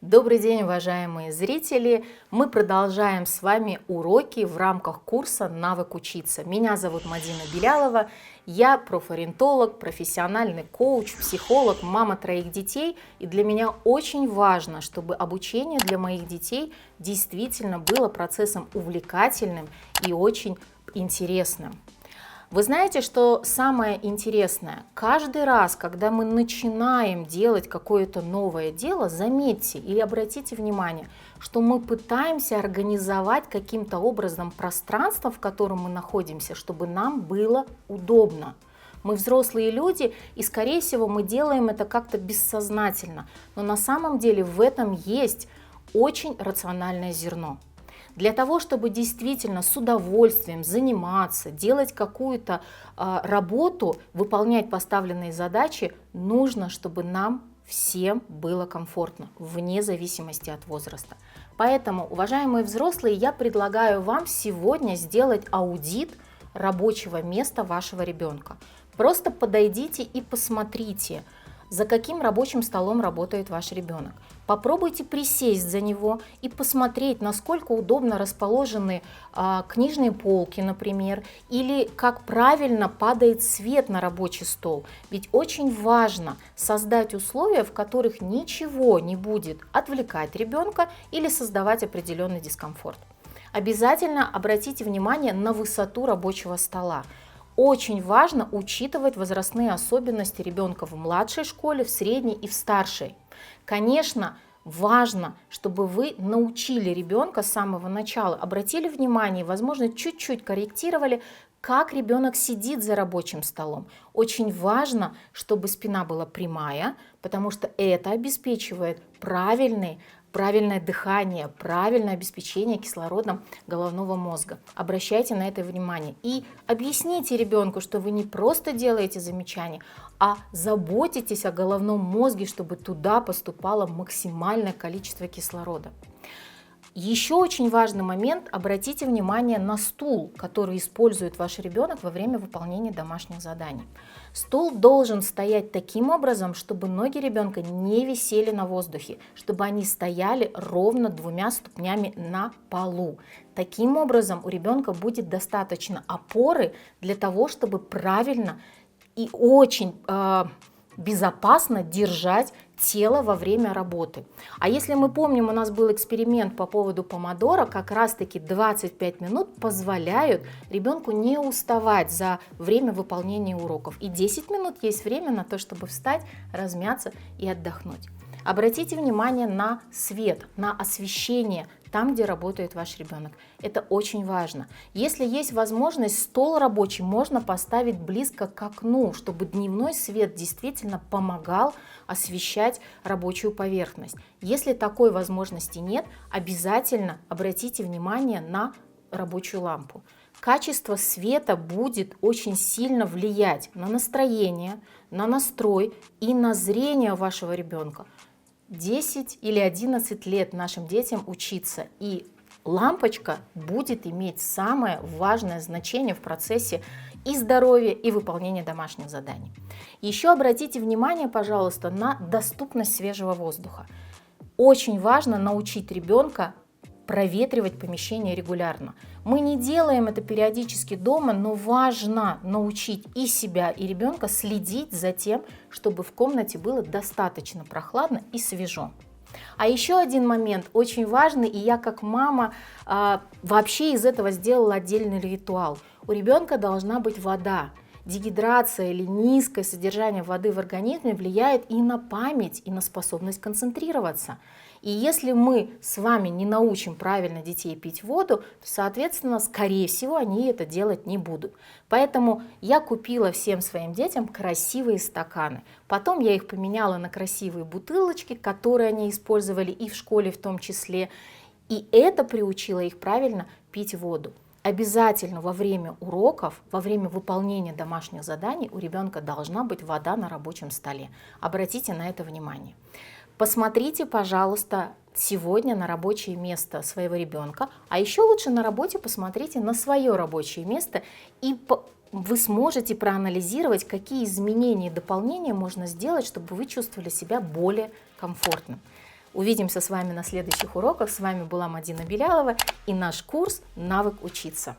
Добрый день, уважаемые зрители! Мы продолжаем с вами уроки в рамках курса «Навык учиться». Меня зовут Мадина Белялова, я профориентолог, профессиональный коуч, психолог, мама троих детей. И для меня очень важно, чтобы обучение для моих детей действительно было процессом увлекательным и очень интересным. Вы знаете, что самое интересное? Каждый раз, когда мы начинаем делать какое-то новое дело, заметьте или обратите внимание, что мы пытаемся организовать каким-то образом пространство, в котором мы находимся, чтобы нам было удобно. Мы взрослые люди, и, скорее всего, мы делаем это как-то бессознательно. Но на самом деле в этом есть очень рациональное зерно. Для того, чтобы действительно с удовольствием заниматься, делать какую-то работу, выполнять поставленные задачи, нужно, чтобы нам всем было комфортно, вне зависимости от возраста. Поэтому, уважаемые взрослые, я предлагаю вам сегодня сделать аудит рабочего места вашего ребенка. Просто подойдите и посмотрите, за каким рабочим столом работает ваш ребенок. Попробуйте присесть за него и посмотреть, насколько удобно расположены книжные полки, например, или как правильно падает свет на рабочий стол. Ведь очень важно создать условия, в которых ничего не будет отвлекать ребенка или создавать определенный дискомфорт. Обязательно обратите внимание на высоту рабочего стола. Очень важно учитывать возрастные особенности ребенка в младшей школе, в средней и в старшей. Конечно, важно, чтобы вы научили ребенка с самого начала, обратили внимание, возможно, чуть-чуть корректировали, как ребенок сидит за рабочим столом. Очень важно, чтобы спина была прямая, потому что это обеспечивает правильное дыхание, правильное обеспечение кислородом головного мозга. Обращайте на это внимание и объясните ребенку, что вы не просто делаете замечания, а заботитесь о головном мозге, чтобы туда поступало максимальное количество кислорода. Еще очень важный момент – обратите внимание на стул, который использует ваш ребенок во время выполнения домашних заданий. Стул должен стоять таким образом, чтобы ноги ребенка не висели на воздухе, чтобы они стояли ровно 2 ступнями на полу. Таким образом у ребенка будет достаточно опоры для того, чтобы правильно и очень безопасно держать тело во время работы. А если мы помним, у нас был эксперимент по поводу помодоро, как раз таки 25 минут позволяют ребенку не уставать за время выполнения уроков. И 10 минут есть время на то, чтобы встать, размяться и отдохнуть. Обратите внимание на свет, на освещение там, где работает ваш ребенок. Это очень важно. Если есть возможность, стол рабочий можно поставить близко к окну, чтобы дневной свет действительно помогал освещать рабочую поверхность. Если такой возможности нет, обязательно обратите внимание на рабочую лампу. Качество света будет очень сильно влиять на настроение, на настрой и на зрение вашего ребенка. 10 или 11 лет нашим детям учиться, и лампочка будет иметь самое важное значение в процессе и здоровья, и выполнения домашних заданий. Еще обратите внимание, пожалуйста, на доступность свежего воздуха. Очень важно научить ребенка проветривать помещение регулярно. Мы не делаем это периодически дома, но важно научить и себя, и ребенка следить за тем, чтобы в комнате было достаточно прохладно и свежо. А еще один момент очень важный, и я как мама вообще из этого сделала отдельный ритуал. У ребенка должна быть вода. Дегидрация или низкое содержание воды в организме влияет и на память, и на способность концентрироваться. И если мы с вами не научим правильно детей пить воду, то, соответственно, скорее всего, они это делать не будут. Поэтому я купила всем своим детям красивые стаканы. Потом я их поменяла на красивые бутылочки, которые они использовали и в школе в том числе. И это приучило их правильно пить воду. Обязательно во время уроков, во время выполнения домашних заданий у ребенка должна быть вода на рабочем столе. Обратите на это внимание. Посмотрите, пожалуйста, сегодня на рабочее место своего ребенка, а еще лучше на работе посмотрите на свое рабочее место, и вы сможете проанализировать, какие изменения и дополнения можно сделать, чтобы вы чувствовали себя более комфортным. Увидимся с вами на следующих уроках. С вами была Мадина Белялова и наш курс «Навык учиться».